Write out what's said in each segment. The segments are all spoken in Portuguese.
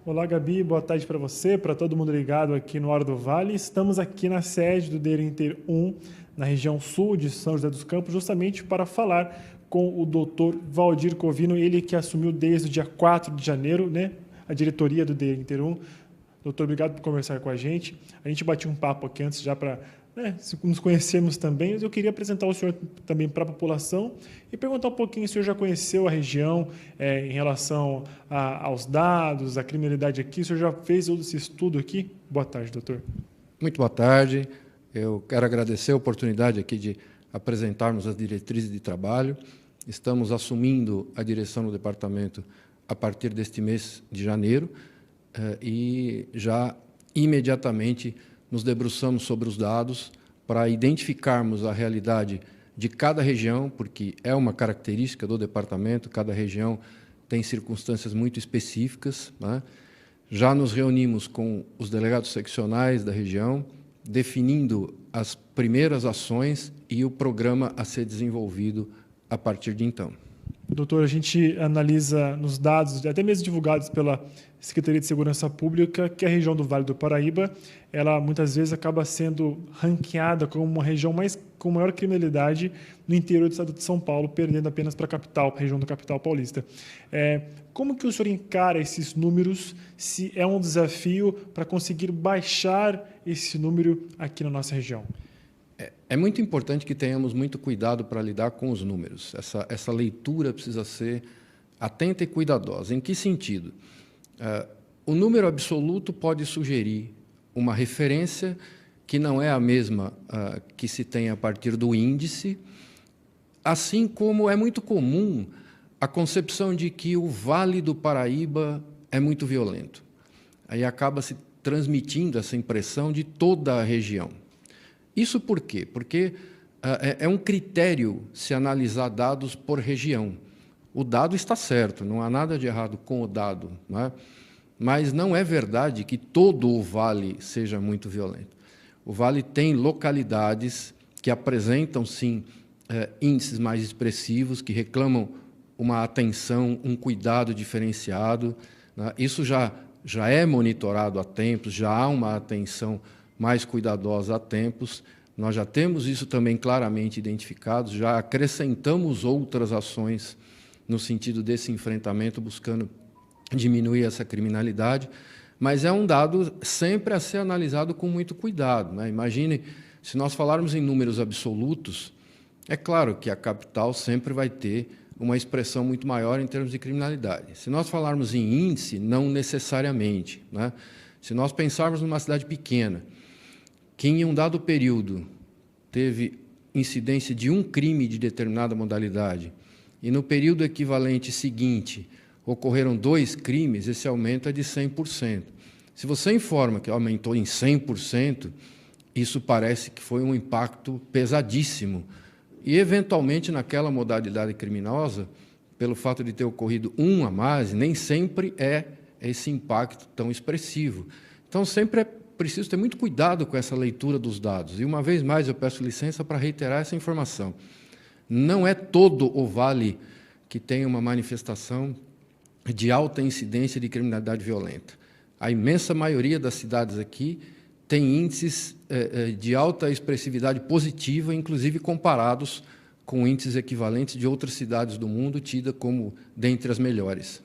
Olá, Gabi, boa tarde para você, para todo mundo ligado aqui no Hora do Vale. Estamos aqui na sede do DER Inter 1, na região sul de São José dos Campos, justamente para falar com o doutor Valdir Covino, ele que assumiu desde o dia 4 de janeiro, né, a diretoria do DER Inter 1. Doutor, obrigado por conversar com a gente. A gente bateu um papo aqui antes já para nos conhecermos também, mas eu queria apresentar o senhor também para a população e perguntar um pouquinho se o senhor já conheceu a região em relação aos dados, à criminalidade aqui, o senhor já fez todo esse estudo aqui? Boa tarde, doutor. Muito boa tarde. Eu quero agradecer a oportunidade aqui de apresentarmos as diretrizes de trabalho. Estamos assumindo a direção do departamento a partir deste mês de janeiro e já imediatamente nos debruçamos sobre os dados para identificarmos a realidade de cada região, porque é uma característica do departamento, cada região tem circunstâncias muito específicas, né? Já nos reunimos com os delegados seccionais da região, definindo as primeiras ações e o programa a ser desenvolvido a partir de então. Doutor, a gente analisa nos dados, até mesmo divulgados pela Secretaria de Segurança Pública, que a região do Vale do Paraíba, ela muitas vezes acaba sendo ranqueada como uma região com maior criminalidade no interior do estado de São Paulo, perdendo apenas para a capital, a região da capital paulista. Como que o senhor encara esses números? Se é um desafio para conseguir baixar esse número aqui na nossa região? É muito importante que tenhamos muito cuidado para lidar com os números. Essa leitura precisa ser atenta e cuidadosa. Em que sentido? O número absoluto pode sugerir uma referência que não é a mesma que se tem a partir do índice, assim como é muito comum a concepção de que o Vale do Paraíba é muito violento. Aí acaba se transmitindo essa impressão de toda a região. Isso por quê? Porque é um critério se analisar dados por região. O dado está certo, não há nada de errado com o dado, não é? Mas não é verdade que todo o Vale seja muito violento. O Vale tem localidades que apresentam, sim, índices mais expressivos, que reclamam uma atenção, um cuidado diferenciado, né? Isso já é monitorado há tempos, já há uma atenção mais cuidadosa há tempos. Nós já temos isso também claramente identificado, já acrescentamos outras ações no sentido desse enfrentamento, buscando diminuir essa criminalidade, mas é um dado sempre a ser analisado com muito cuidado, né? Imagine, se nós falarmos em números absolutos, é claro que a capital sempre vai ter uma expressão muito maior em termos de criminalidade. Se nós falarmos em índice, não necessariamente, né? Se nós pensarmos numa cidade pequena, que em um dado período teve incidência de um crime de determinada modalidade e no período equivalente seguinte ocorreram 2 crimes, esse aumento é de 100%. Se você informa que aumentou em 100%, isso parece que foi um impacto pesadíssimo. E, eventualmente, naquela modalidade criminosa, pelo fato de ter ocorrido um a mais, nem sempre é esse impacto tão expressivo. Então, sempre é preciso ter muito cuidado com essa leitura dos dados. E, uma vez mais, eu peço licença para reiterar essa informação. Não é todo o Vale que tem uma manifestação de alta incidência de criminalidade violenta. A imensa maioria das cidades aqui tem índices de alta expressividade positiva, inclusive comparados com índices equivalentes de outras cidades do mundo, tidas como dentre as melhores.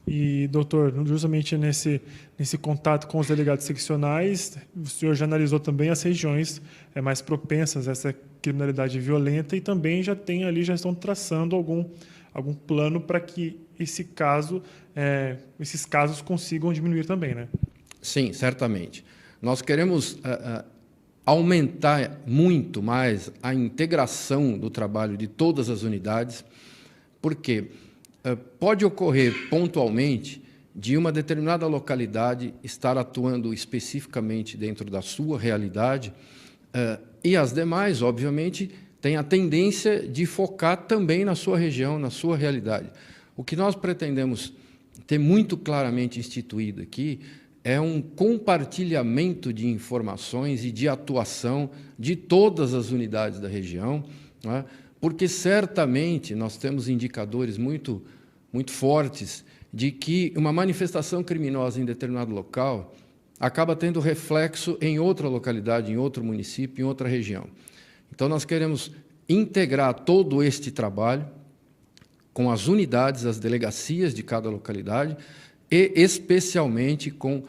E, doutor, justamente nesse contato com os delegados seccionais, o senhor já analisou também as regiões mais propensas a essa criminalidade violenta e também já estão traçando algum plano para que esses casos consigam diminuir também, né? Sim, certamente. Nós queremos aumentar muito mais a integração do trabalho de todas as unidades, porque pode ocorrer pontualmente de uma determinada localidade estar atuando especificamente dentro da sua realidade e as demais, obviamente, têm a tendência de focar também na sua região, na sua realidade. O que nós pretendemos ter muito claramente instituído aqui é um compartilhamento de informações e de atuação de todas as unidades da região, né? Porque certamente nós temos indicadores muito fortes de que uma manifestação criminosa em determinado local acaba tendo reflexo em outra localidade, em outro município, em outra região. Então, nós queremos integrar todo este trabalho com as unidades, as delegacias de cada localidade e, especialmente, com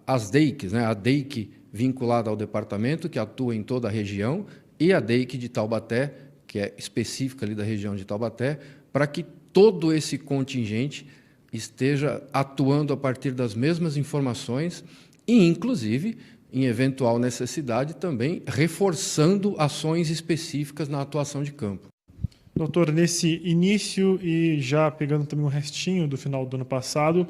as DEICs, né? A DEIC vinculada ao departamento, que atua em toda a região, e a DEIC de Taubaté, que é específica ali da região de Taubaté, para que todo esse contingente esteja atuando a partir das mesmas informações e, inclusive, em eventual necessidade, também reforçando ações específicas na atuação de campo. Doutor, nesse início e já pegando também um restinho do final do ano passado,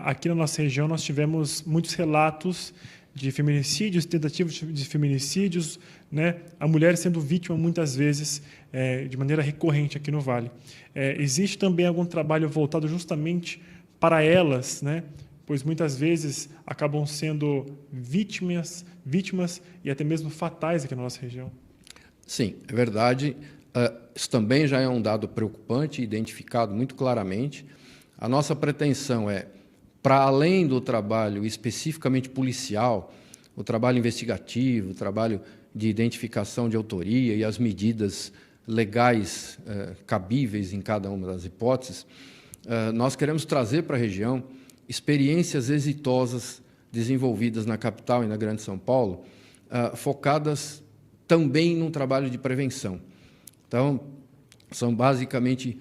aqui na nossa região nós tivemos muitos relatos de feminicídios, tentativas de feminicídios, né? A mulher sendo vítima muitas vezes de maneira recorrente aqui no Vale. Existe também algum trabalho voltado justamente para elas, né? Pois muitas vezes acabam sendo vítimas e até mesmo fatais aqui na nossa região. Sim, é verdade. Isso também já é um dado preocupante, identificado muito claramente. A nossa pretensão é, para além do trabalho especificamente policial, o trabalho investigativo, o trabalho de identificação de autoria e as medidas legais cabíveis em cada uma das hipóteses, nós queremos trazer para a região experiências exitosas desenvolvidas na capital e na Grande São Paulo, focadas também num trabalho de prevenção. Então, são basicamente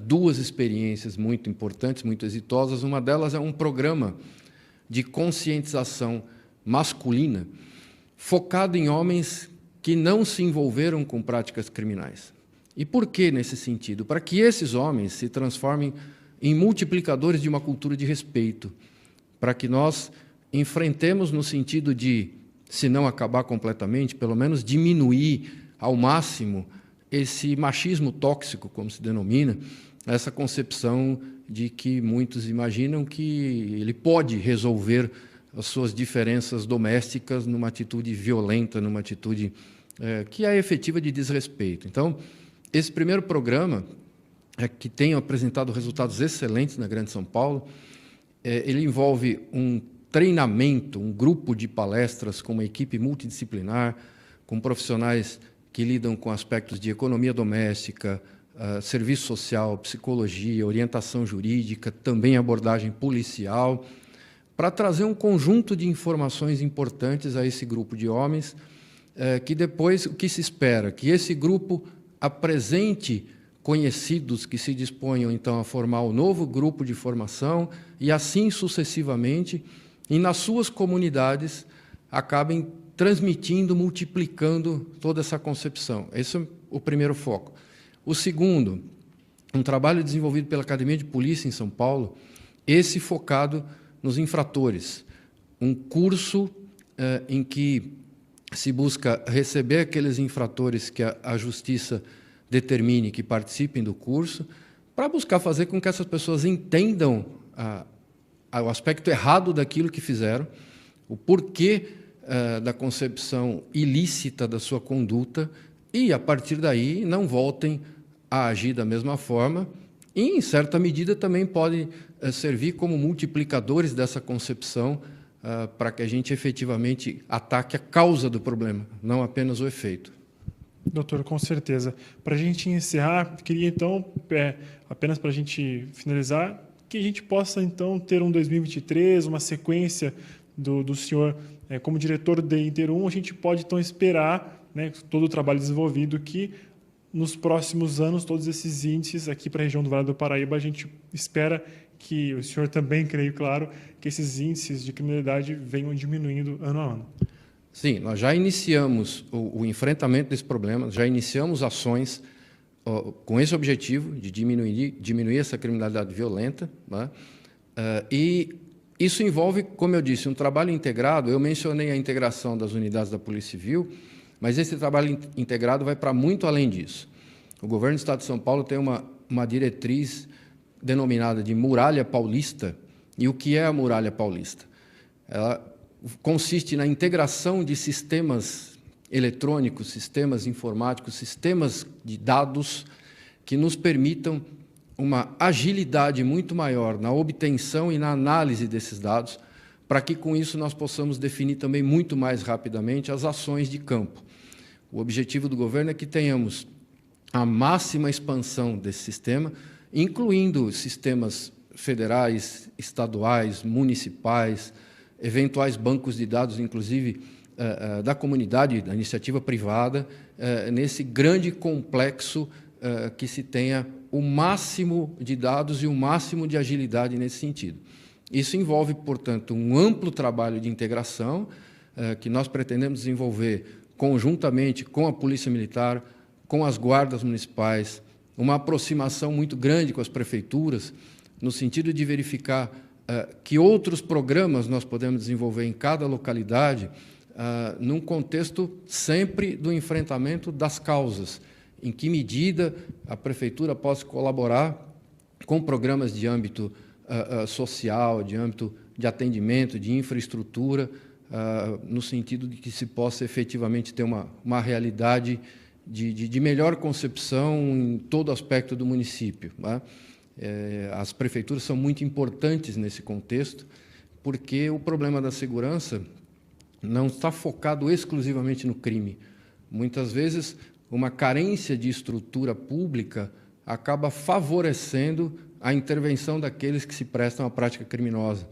duas experiências muito importantes, muito exitosas. Uma delas é um programa de conscientização masculina focado em homens que não se envolveram com práticas criminais. E por que nesse sentido? Para que esses homens se transformem em multiplicadores de uma cultura de respeito, para que nós enfrentemos no sentido de, se não acabar completamente, pelo menos diminuir ao máximo esse machismo tóxico, como se denomina, essa concepção de que muitos imaginam que ele pode resolver as suas diferenças domésticas numa atitude violenta, numa atitude que é efetiva de desrespeito. Então, esse primeiro programa, que tem apresentado resultados excelentes na Grande São Paulo, ele envolve um treinamento, um grupo de palestras com uma equipe multidisciplinar, com profissionais que lidam com aspectos de economia doméstica, serviço social, psicologia, orientação jurídica, também abordagem policial, para trazer um conjunto de informações importantes a esse grupo de homens, que depois, o que se espera? Que esse grupo apresente conhecidos que se disponham, então, a formar o novo grupo de formação e, assim sucessivamente, e nas suas comunidades acabem transmitindo, multiplicando toda essa concepção. Esse é o primeiro foco. O segundo, um trabalho desenvolvido pela Academia de Polícia em São Paulo, esse focado nos infratores. Um curso em que se busca receber aqueles infratores que a Justiça determine que participem do curso, para buscar fazer com que essas pessoas entendam o aspecto errado daquilo que fizeram, o porquê da concepção ilícita da sua conduta e, a partir daí, não voltem a agir da mesma forma e, em certa medida, também podem servir como multiplicadores dessa concepção para que a gente efetivamente ataque a causa do problema, não apenas o efeito. Doutor, com certeza. Para a gente encerrar, queria, então, apenas para a gente finalizar, que a gente possa, então, ter um 2023, uma sequência do senhor como diretor do Inter 1, a gente pode, então, esperar, né, todo o trabalho desenvolvido, que nos próximos anos, todos esses índices aqui para a região do Vale do Paraíba, a gente espera que, o senhor também, creio, claro, que esses índices de criminalidade venham diminuindo ano a ano. Sim, nós já iniciamos o enfrentamento desse problema, já iniciamos ações com esse objetivo de diminuir essa criminalidade violenta, né? E isso envolve, como eu disse, um trabalho integrado. Eu mencionei a integração das unidades da Polícia Civil, mas esse trabalho integrado vai para muito além disso. O governo do Estado de São Paulo tem uma diretriz denominada de Muralha Paulista. E o que é a Muralha Paulista? Ela consiste na integração de sistemas eletrônicos, sistemas informáticos, sistemas de dados que nos permitam uma agilidade muito maior na obtenção e na análise desses dados, para que com isso nós possamos definir também muito mais rapidamente as ações de campo. O objetivo do governo é que tenhamos a máxima expansão desse sistema, incluindo sistemas federais, estaduais, municipais, eventuais bancos de dados, inclusive da comunidade, da iniciativa privada, nesse grande complexo que se tenha o máximo de dados e o máximo de agilidade nesse sentido. Isso envolve, portanto, um amplo trabalho de integração que nós pretendemos desenvolver conjuntamente com a Polícia Militar, com as guardas municipais, uma aproximação muito grande com as prefeituras, no sentido de verificar que outros programas nós podemos desenvolver em cada localidade, num contexto sempre do enfrentamento das causas. Em que medida a prefeitura pode colaborar com programas de âmbito social, de âmbito de atendimento, de infraestrutura, no sentido de que se possa efetivamente ter uma realidade de melhor concepção em todo aspecto do município, né? As prefeituras são muito importantes nesse contexto, porque o problema da segurança não está focado exclusivamente no crime. Muitas vezes, uma carência de estrutura pública acaba favorecendo a intervenção daqueles que se prestam à prática criminosa.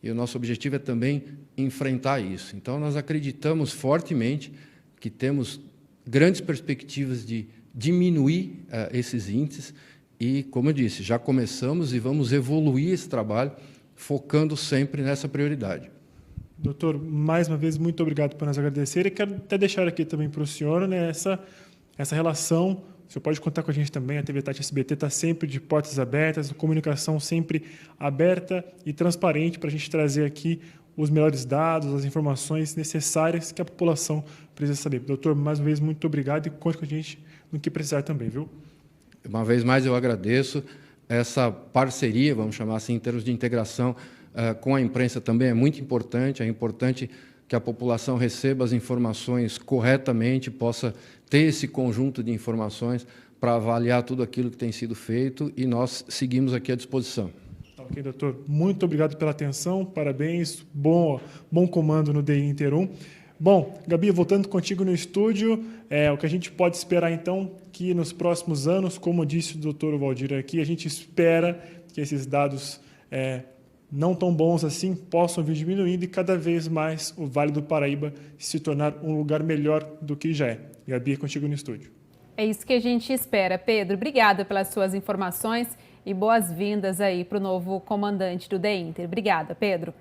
E o nosso objetivo é também enfrentar isso. Então, nós acreditamos fortemente que temos grandes perspectivas de diminuir esses índices e, como eu disse, já começamos e vamos evoluir esse trabalho, focando sempre nessa prioridade. Doutor, mais uma vez, muito obrigado por nos agradecer e quero até deixar aqui também para o senhor, né, essa relação. O senhor pode contar com a gente também, a TV Tati SBT está sempre de portas abertas, a comunicação sempre aberta e transparente para a gente trazer aqui os melhores dados, as informações necessárias que a população precisa saber. Doutor, mais uma vez, muito obrigado e conte com a gente no que precisar também, viu? Uma vez mais, eu agradeço essa parceria, vamos chamar assim, em termos de integração com a imprensa também é muito importante. É importante que a população receba as informações corretamente, possa ter esse conjunto de informações para avaliar tudo aquilo que tem sido feito e nós seguimos aqui à disposição. Ok, doutor. Muito obrigado pela atenção, parabéns, bom comando no DI Inter 1. Bom, Gabi, voltando contigo no estúdio, o que a gente pode esperar, então, que nos próximos anos, como disse o doutor Valdir aqui, a gente espera que esses dados não tão bons assim possam vir diminuindo e cada vez mais o Vale do Paraíba se tornar um lugar melhor do que já é. Gabi, contigo no estúdio. É isso que a gente espera. Pedro, obrigada pelas suas informações e boas-vindas aí para o novo comandante do DI Inter. Obrigada, Pedro.